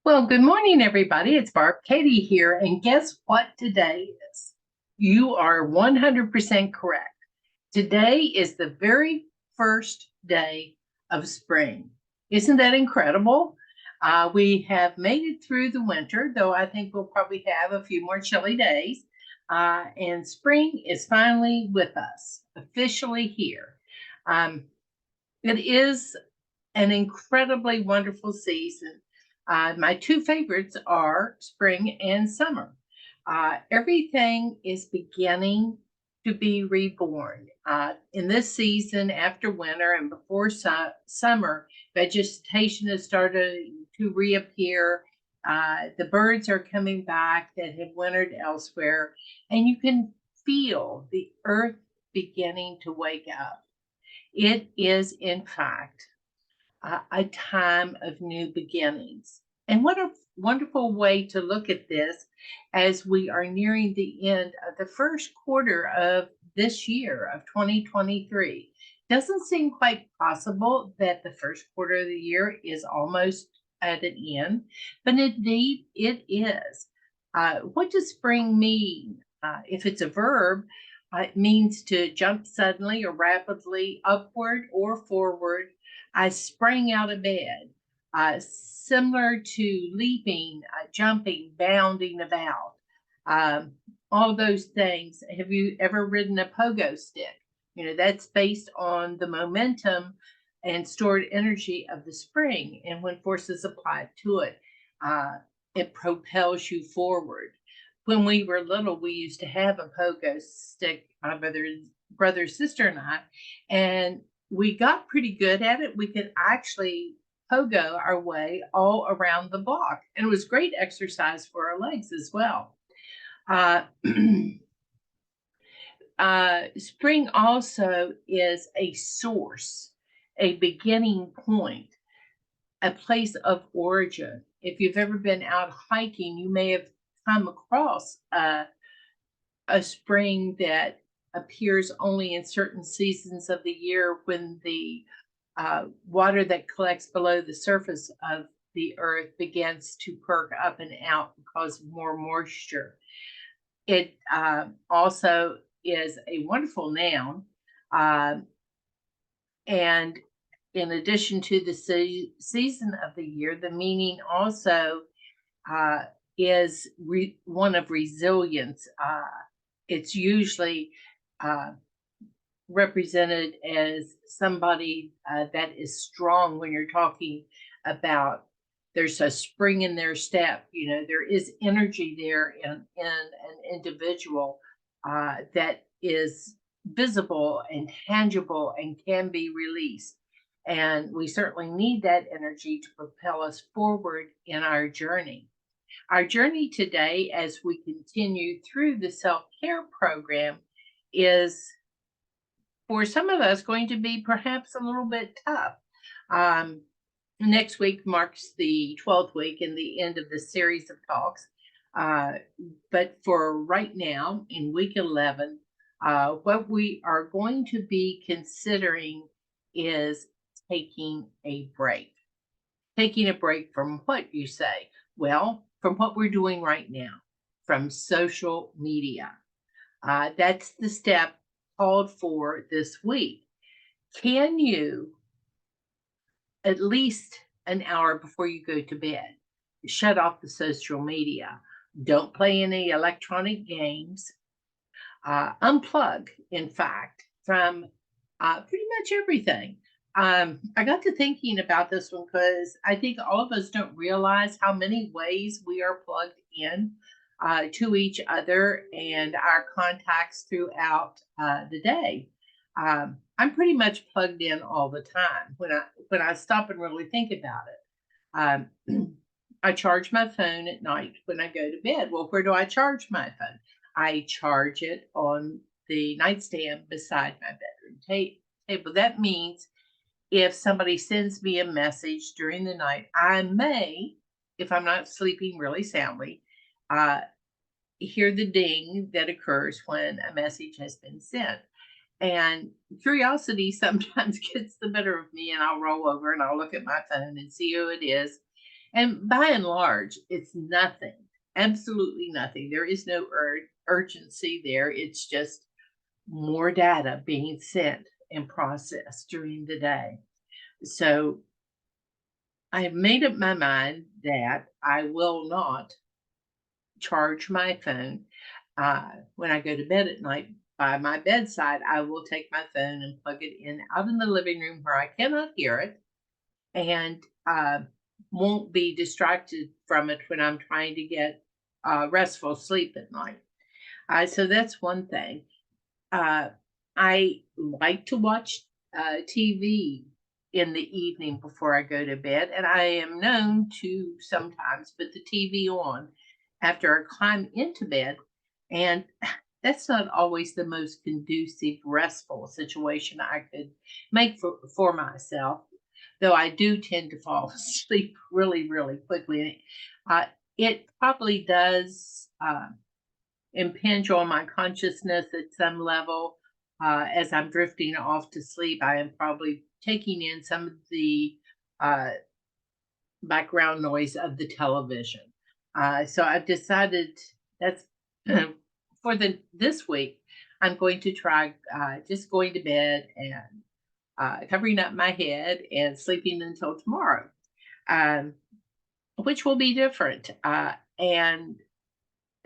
Well, good morning, everybody. It's Barb Katie here. And guess what today is? You are 100% correct. Today is the very first day of spring. Isn't that incredible? We have made it through the winter, though I think we'll probably have a few more chilly days. And spring is finally with us, officially here. Um, it is an incredibly wonderful season. My two favorites are spring and summer. Everything is beginning to be reborn. In this season, after winter and before summer, vegetation has started to reappear. The birds are coming back that have wintered elsewhere, and you can feel the earth beginning to wake up. It is, in fact, a time of new beginnings. And what a wonderful way to look at this as we are nearing the end of the first quarter of this year of 2023. Doesn't seem quite possible that the first quarter of the year is almost at an end, but indeed it is. What does spring mean? If it's a verb, it means to jump suddenly or rapidly upward or forward. I sprang out of bed, similar to leaping, jumping, bounding about. Um, all those things. Have you ever ridden a pogo stick? That's based on the momentum and stored energy of the spring. And when force is applied to it, it propels you forward. When we were little, we used to have a pogo stick, my brother, sister, and I, and we got pretty good at it. We could actually pogo our way all around the block, and it was great exercise for our legs as well. Uh, Spring also is a source, a beginning point, a place of origin. If you've ever been out hiking, you may have come across a spring that appears only in certain seasons of the year when the water that collects below the surface of the earth begins to perk up and out because of more moisture. It also is a wonderful noun. Uh, and in addition to the season of the year, the meaning also uh, is one of resilience. It's usually uh, represented as somebody that is strong when you're talking about there's a spring in their step. There is energy there in an individual that is visible and tangible and can be released. And we certainly need that energy to propel us forward in our journey. Our journey today, as we continue through the self care program, is for some of us going to be perhaps a little bit tough. Um, Next week marks the 12th week and the end of the series of talks. But for right now, in week 11, what we are going to be considering is taking a break. Taking a break from what, you say? Well, from what we're doing right now, from social media. That's the step called for this week. Can you, at least an hour before you go to bed, shut off the social media? Don't play any electronic games. Unplug, in fact, from pretty much everything. I got to thinking about this one because I think all of us don't realize how many ways we are plugged in to each other and our contacts throughout the day. I'm pretty much plugged in all the time when I stop and really think about it. I charge my phone at night when I go to bed. Well, where do I charge my phone? I charge it on the nightstand beside my bedroom table. That means if somebody sends me a message during the night, I may, if I'm not sleeping really soundly, uh, hear the ding that occurs when a message has been sent. And curiosity sometimes gets the better of me, and I'll roll over and I'll look at my phone and see who it is. And by and large, it's nothing, absolutely nothing. There is no urgency there. It's just more data being sent and processed during the day. So I have made up my mind that I will not charge my phone when I go to bed at night. By my bedside, I will take my phone and plug it in out in the living room where I cannot hear it and won't be distracted from it when I'm trying to get restful sleep at night. So that's one thing. Uh, I like to watch TV in the evening before I go to bed, and I am known to sometimes put the TV on after I climb into bed, and that's not always the most conducive, restful situation I could make for myself, though I do tend to fall asleep really, really quickly. Uh, it probably does. Impinge on my consciousness at some level. As I'm drifting off to sleep, I am probably taking in some of the uh, background noise of the television. So I've decided that's for the this week. I'm going to try just going to bed and covering up my head and sleeping until tomorrow, um, which will be different. And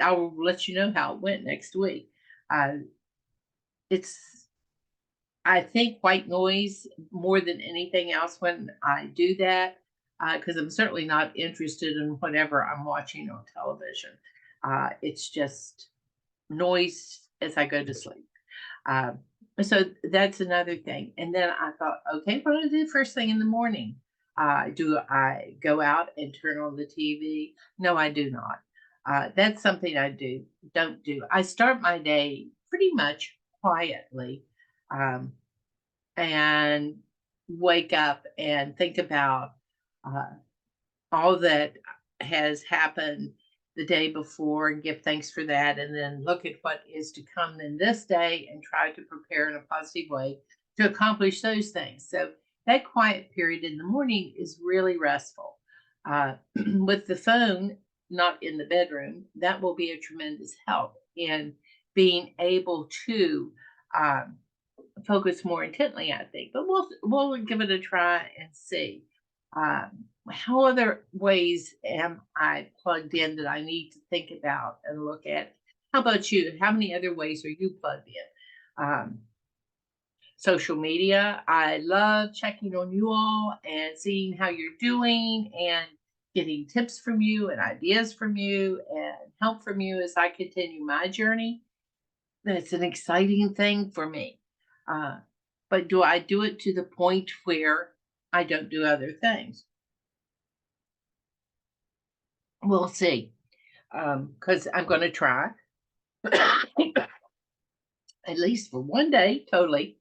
I'll let you know how it went next week. Uh, it's I think white noise more than anything else when I do that, because I'm certainly not interested in whatever I'm watching on television. It's just noise as I go to sleep. Um, so that's another thing. And then I thought, okay, what do I do first thing in the morning? Do I go out and turn on the TV? No, I do not. That's something I don't do. I start my day pretty much quietly, um, and wake up and think about uh, all that has happened the day before and give thanks for that, and then look at what is to come in this day and try to prepare in a positive way to accomplish those things. So that quiet period in the morning is really restful. With the phone not in the bedroom, that will be a tremendous help in being able to um, focus more intently, I think. But we'll give it a try and see. How other ways am I plugged in that I need to think about and look at? How about you? How many other ways are you plugged in? Social media. I love checking on you all and seeing how you're doing and getting tips from you and ideas from you and help from you as I continue my journey. That's an exciting thing for me. Uh, but do I do it to the point where I don't do other things? We'll see. Because I'm going to try, at least for one day, totally,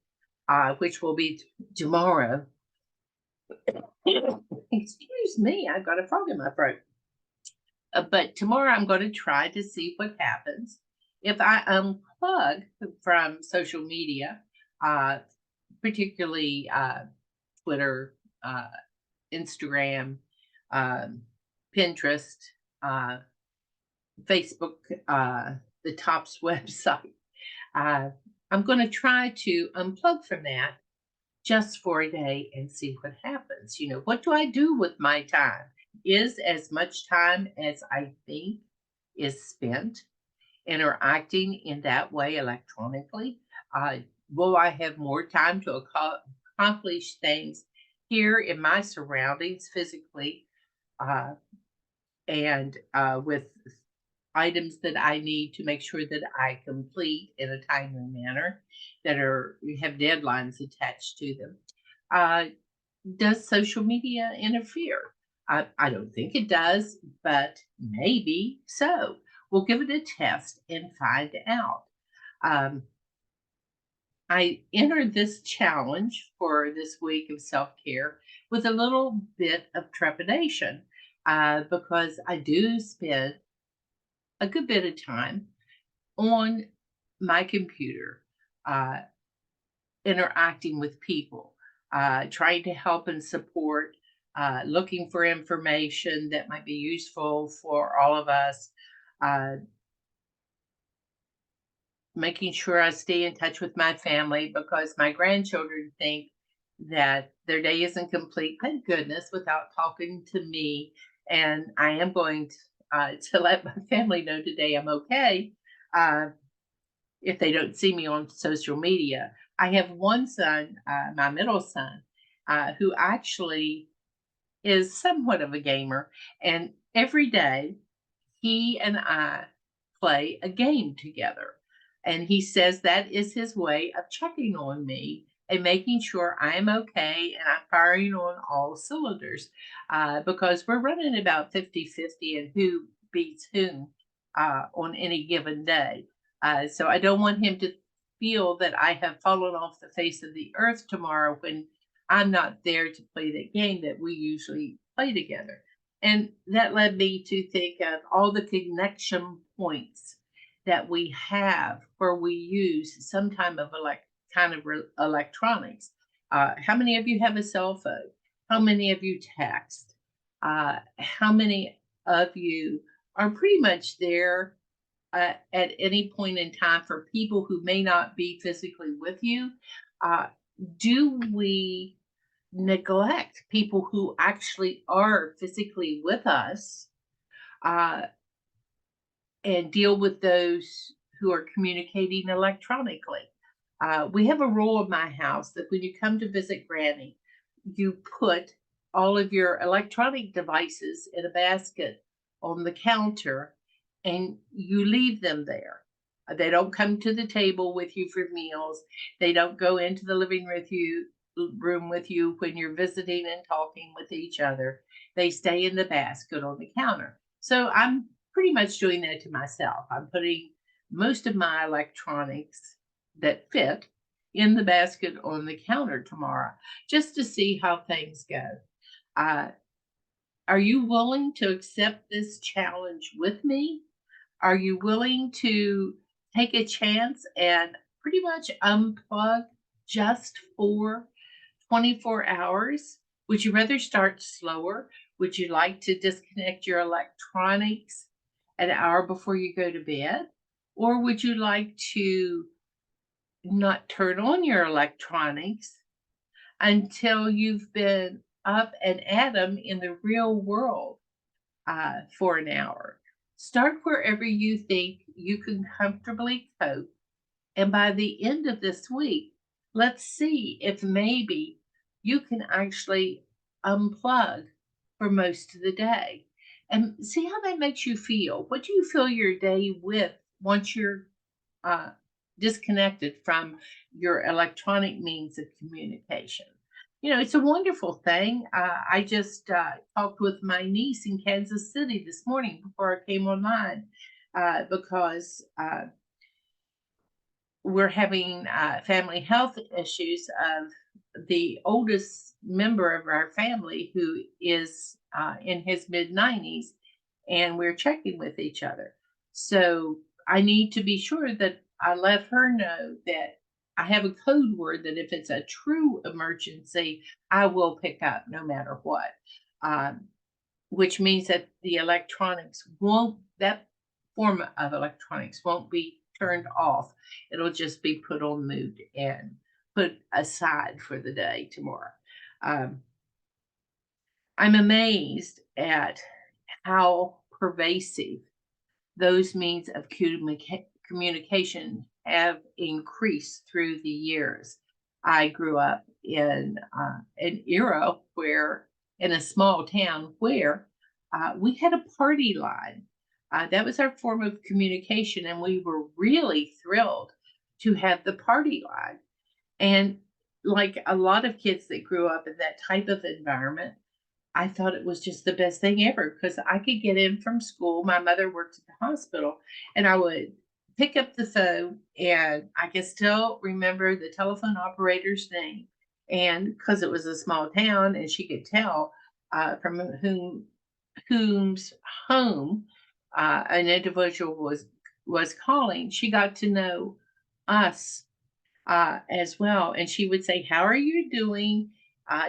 which will be tomorrow. Excuse me, I've got a frog in my throat. But tomorrow I'm going to try to see what happens if I unplug from social media, uh, particularly Twitter, uh, Instagram, um, Pinterest, uh, Facebook, the Tops website. Uh, I'm going to try to unplug from that just for a day and see what happens. What do I do with my time? Is as much time as I think is spent interacting in that way electronically? Uh, will I have more time to accomplish things here in my surroundings physically uh, and with items that I need to make sure that I complete in a timely manner that have deadlines attached to them? Uh, does social media interfere? I don't think it does, but maybe so. We'll give it a test and find out. Um, I entered this challenge for this week of self care with a little bit of trepidation because I do spend a good bit of time on my computer uh, interacting with people, trying to help and support. looking for information that might be useful for all of us, uh, making sure I stay in touch with my family because my grandchildren think that their day isn't complete, thank goodness, without talking to me. And I am going to let my family know today I'm okay. Uh, if they don't see me on social media. I have one son, my middle son, who actually is somewhat of a gamer, and every day he and I play a game together. And he says that is his way of checking on me and making sure I'm okay and I'm firing on all cylinders because we're running about 50-50 and who beats whom on any given day. So I don't want him to feel that I have fallen off the face of the earth tomorrow when I'm not there to play the game that we usually play together. And that led me to think of all the connection points that we have where we use some kind of electronics. How many of you have a cell phone? How many of you text? How many of you are pretty much there at any point in time for people who may not be physically with you? Uh, do we neglect people who actually are physically with us uh, and deal with those who are communicating electronically? We have a rule in my house that when you come to visit Granny, you put all of your electronic devices in a basket on the counter and you leave them there. They don't come to the table with you for meals. They don't go into the living room with you when you're visiting and talking with each other. They stay in the basket on the counter. So I'm pretty much doing that to myself. I'm putting most of my electronics that fit in the basket on the counter tomorrow just to see how things go. Uh, are you willing to accept this challenge with me? Are you willing to take a chance and pretty much unplug just for 24 hours? Would you rather start slower? Would you like to disconnect your electronics an hour before you go to bed? Or would you like to not turn on your electronics until you've been up and at 'em in the real world for an hour? Start wherever you think you can comfortably cope. And by the end of this week, let's see if maybe you can actually unplug for most of the day and see how that makes you feel. What do you fill your day with once you're uh, disconnected from your electronic means of communication? You know, it's a wonderful thing. I just talked with my niece in Kansas City this morning before I came online because we're having family health issues of the oldest member of our family who is in his mid 90s, and we're checking with each other. So I need to be sure that I let her know that I have a code word that if it's a true emergency, I will pick up no matter what. Um, which means that the electronics won't that form of electronics won't be turned off. It'll just be put on mute and put aside for the day tomorrow. Um, I'm amazed at how pervasive those means of communication have increased through the years. I grew up in an era where, in a small town, where we had a party line. That was our form of communication, and we were really thrilled to have the party line. And like a lot of kids that grew up in that type of environment, I thought it was just the best thing ever because I could get in from school. My mother worked at the hospital, and I would pick up the phone, and I could still remember the telephone operator's name. And because it was a small town, and she could tell from whom's home an individual was calling, she got to know us as well. And she would say, "How are you doing?"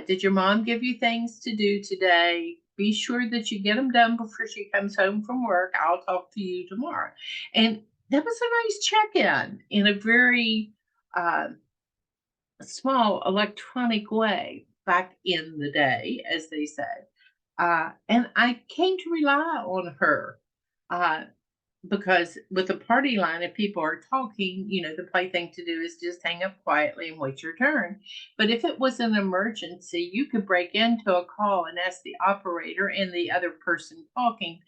Did your mom give you things to do today? Be sure that you get them done before she comes home from work. I'll talk to you tomorrow. And that was a nice check in a very uh, small electronic way back in the day, as they said. And I came to rely on her. Uh, because with the party line, if people are talking, the play thing to do is just hang up quietly and wait your turn. But if it was an emergency, you could break into a call and ask the operator and the other person talking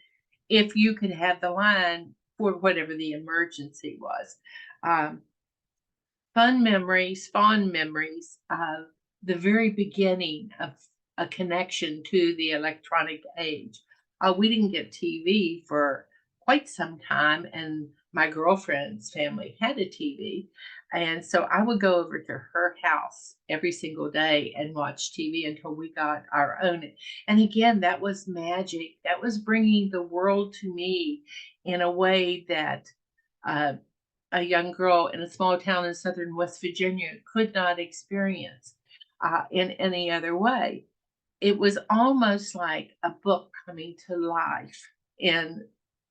if you could have the line for whatever the emergency was. Um, fond memories of the very beginning of a connection to the electronic age. We didn't get TV for quite some time, and my girlfriend's family had a TV. And so I would go over to her house every single day and watch TV until we got our own. And again, that was magic. That was bringing the world to me in a way that uh, a young girl in a small town in southern West Virginia could not experience in any other way. It was almost like a book coming to life in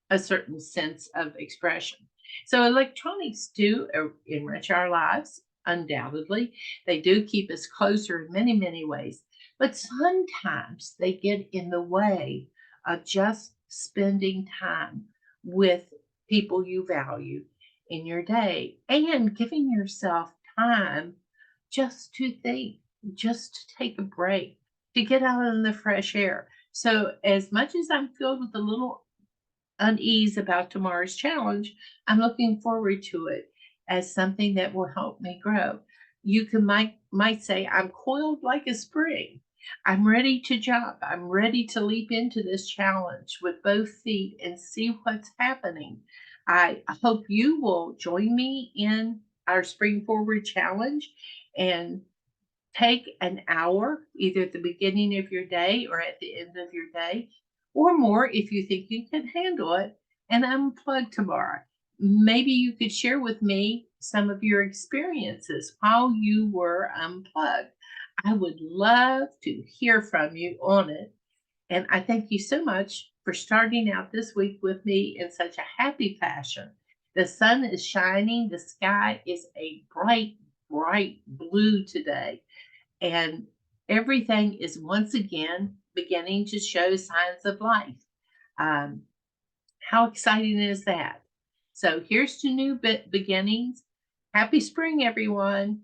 a certain sense of expression. So electronics do enrich our lives, undoubtedly. They do keep us closer in many, many ways. But sometimes they get in the way of just spending time with people you value in your day and giving yourself time just to think, just to take a break, to get out in the fresh air. So, as much as I'm filled with a little unease about tomorrow's challenge, I'm looking forward to it as something that will help me grow. You can might say, I'm coiled like a spring. I'm ready to jump. I'm ready to leap into this challenge with both feet and see what's happening. I hope you will join me in our Spring Forward Challenge and take an hour, either at the beginning of your day or at the end of your day, or more if you think you can handle it, and unplug tomorrow. Maybe you could share with me some of your experiences, how you were unplugged. I would love to hear from you on it. And I thank you so much for starting out this week with me in such a happy fashion. The sun is shining, the sky is a bright, bright blue today, and everything is once again beginning to show signs of life. Um, how exciting is that? So here's to new beginnings. Happy spring, everyone.